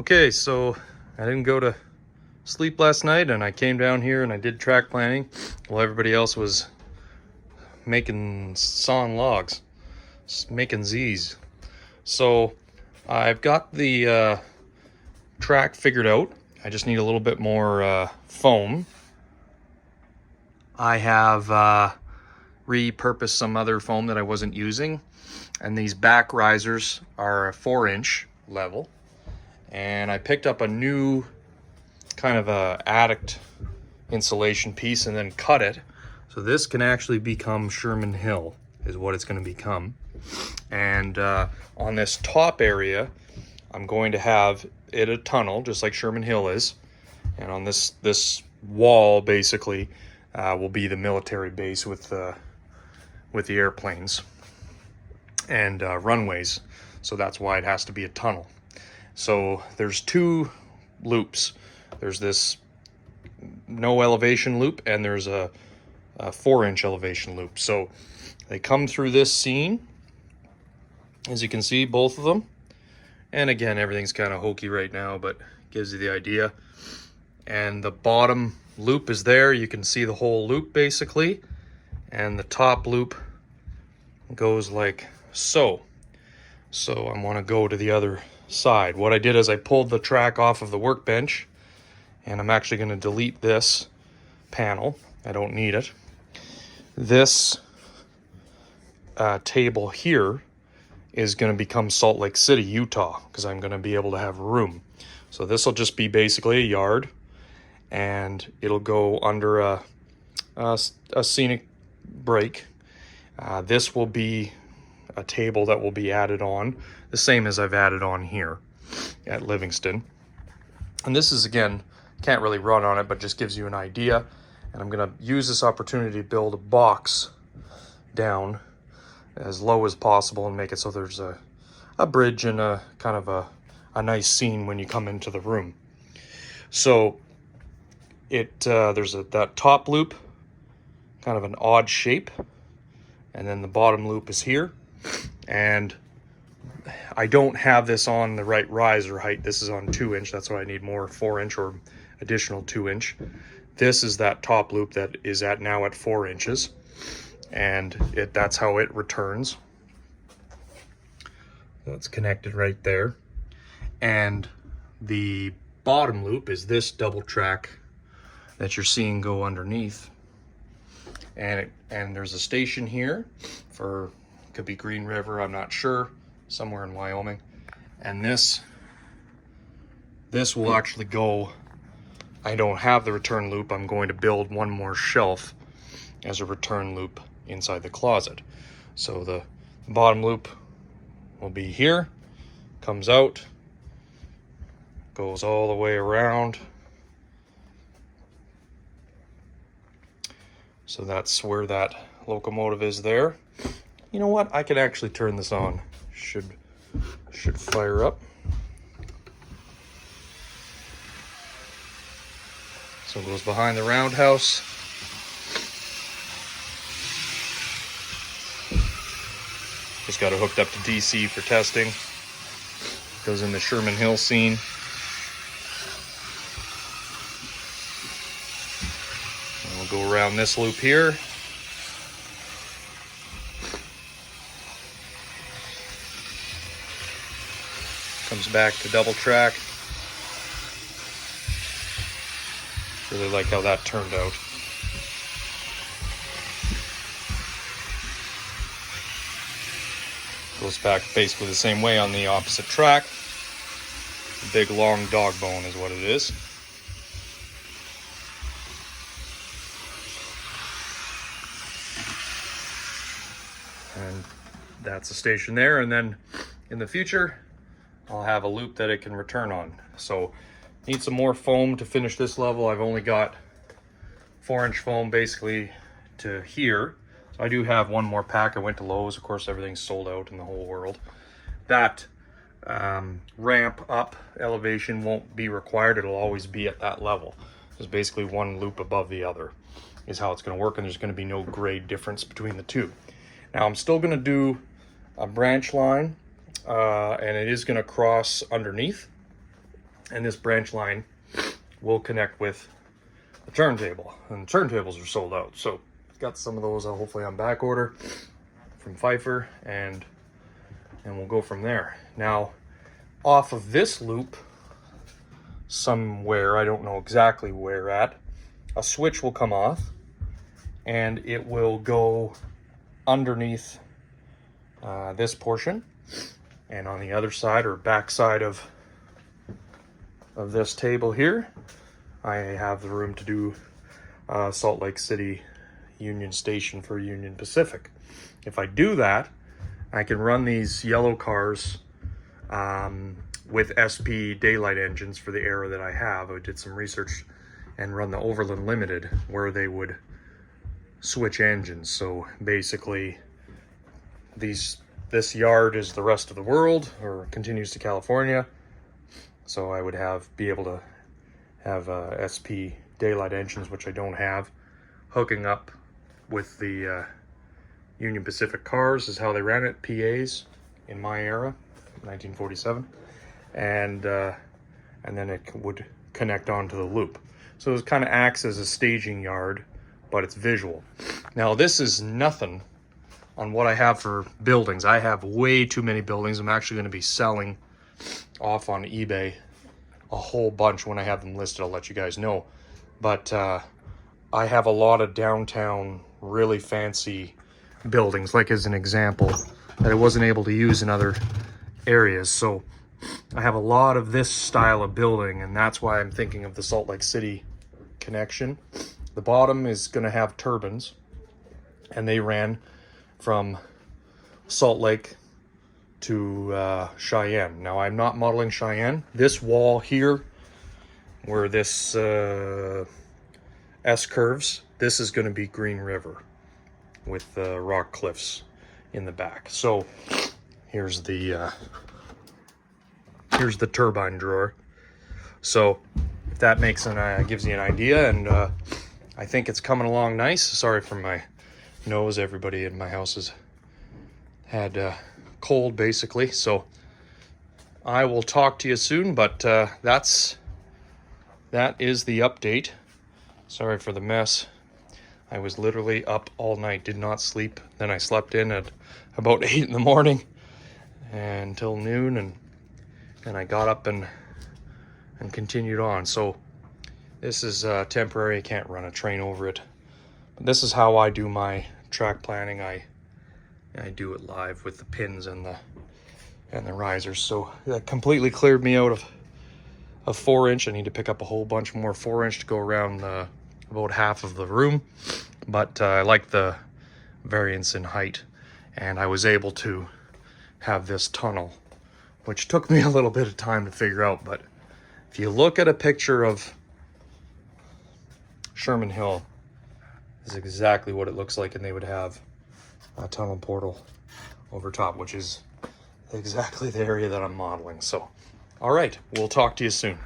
Okay, so I didn't go to sleep last night and I came down here and I did track planning while everybody else was sawing logs, making Z's. So I've got the track figured out. I just need a little bit more foam. I have repurposed some other foam that I wasn't using, and these back risers are a 4-inch level. And I picked up a new kind of a addict insulation piece and then cut it. So this can actually become Sherman Hill is what it's going to become. And on this top area, I'm going to have it a tunnel, just like Sherman Hill is. And on this wall, basically, will be the military base with the airplanes and runways. So that's why it has to be a tunnel. So there's two loops. There's this no elevation loop and there's a 4-inch elevation loop. So they come through this scene, as you can see, both of them. And again, everything's kind of hokey right now, but gives you the idea. And the bottom loop is there. You can see the whole loop basically. And the top loop goes like so. So I want to go to the other side. What I did is I pulled the track off of the workbench, and I'm actually going to delete this panel. I don't need it. This table here is going to become Salt Lake City, Utah, because I'm going to be able to have room. So this will just be basically a yard, and it'll go under a scenic break. This will be a table that will be added on, the same as I've added on here at Livingston. And this is, again, can't really run on it, but just gives you an idea. And I'm going to use this opportunity to build a box down as low as possible and make it so there's a bridge and a kind of a nice scene when you come into the room. So there's that top loop, kind of an odd shape, and then the bottom loop is here. And I don't have this on the right riser height. This is on 2-inch. That's why I need more 4-inch or additional 2-inch. This is that top loop that is now at 4 inches. And that's how it returns. That's connected right there. And the bottom loop is this double track that you're seeing go underneath. And there's a station here for, could be Green River, I'm not sure, somewhere in Wyoming. And this will actually go, I don't have the return loop. I'm going to build one more shelf as a return loop inside the closet. So the bottom loop will be here, comes out, goes all the way around. So that's where that locomotive is there. You know what? I can actually turn this on. Should fire up. So it goes behind the roundhouse. Just got it hooked up to DC for testing. Goes in the Sherman Hill scene. And we'll go around this loop here. Comes back to double track. Really like how that turned out. Goes back basically the same way on the opposite track. Big long dog bone is what it is. And that's a station there. And then in the future, I'll have a loop that it can return on. So need some more foam to finish this level. I've only got 4-inch foam basically to here. So I do have one more pack. I went to Lowe's. Of course, everything's sold out in the whole world. That ramp up elevation won't be required. It'll always be at that level. There's basically one loop above the other is how it's going to work, and there's going to be no grade difference between the two. Now I'm still going to do a branch line, and it is going to cross underneath. and this branch line will connect with the turntable, and turntables are sold out. So got some of those hopefully on back order from Pfeiffer, and we'll go from there. Now, off of this loop, somewhere, I don't know exactly where at, a switch will come off, and it will go underneath this portion, and on the other side or back side of this table here, I have the room to do Salt Lake City Union Station for Union Pacific. If I do that, I can run these yellow cars with SP daylight engines for the era that I have. I did some research and run the Overland Limited where they would switch engines. So basically this yard is the rest of the world, or continues to California. So I would be able to have SP daylight engines, which I don't have, hooking up with the Union Pacific cars is how they ran it, PAs in my era, 1947, and then it would connect onto the loop. So it kind of acts as a staging yard, but it's visual. Now this is nothing on what I have for buildings. I have way too many buildings. I'm actually going to be selling off on eBay a whole bunch when I have them listed. I'll let you guys know. But I have a lot of downtown really fancy buildings, like as an example, that I wasn't able to use in other areas. So I have a lot of this style of building, and that's why I'm thinking of the Salt Lake City connection. The bottom is going to have turbines, and they ran from Salt Lake to Cheyenne. Now I'm not modeling Cheyenne. This wall here, where this S curves, this is going to be Green River with rock cliffs in the back. So here's the turbine drawer. So if that gives you an idea, and I think it's coming along nice. Sorry for my nose. Everybody in my house has had cold basically. So I will talk to you soon, but that is the update. Sorry for the mess. I was literally up all night, did not sleep. Then I slept in at about 8 in the morning until noon, and I got up and continued on. So this is temporary. I can't run a train over it. But this is how I do my track planning. I do it live with the pins and the risers. So that completely cleared me out of a 4-inch. I need to pick up a whole bunch more 4-inch to go around about half of the room. But I like the variance in height, and I was able to have this tunnel, which took me a little bit of time to figure out. But if you look at a picture of Sherman Hill, this is exactly what it looks like, and they would have a tunnel portal over top, which is exactly the area that I'm modeling. So, all right, we'll talk to you soon.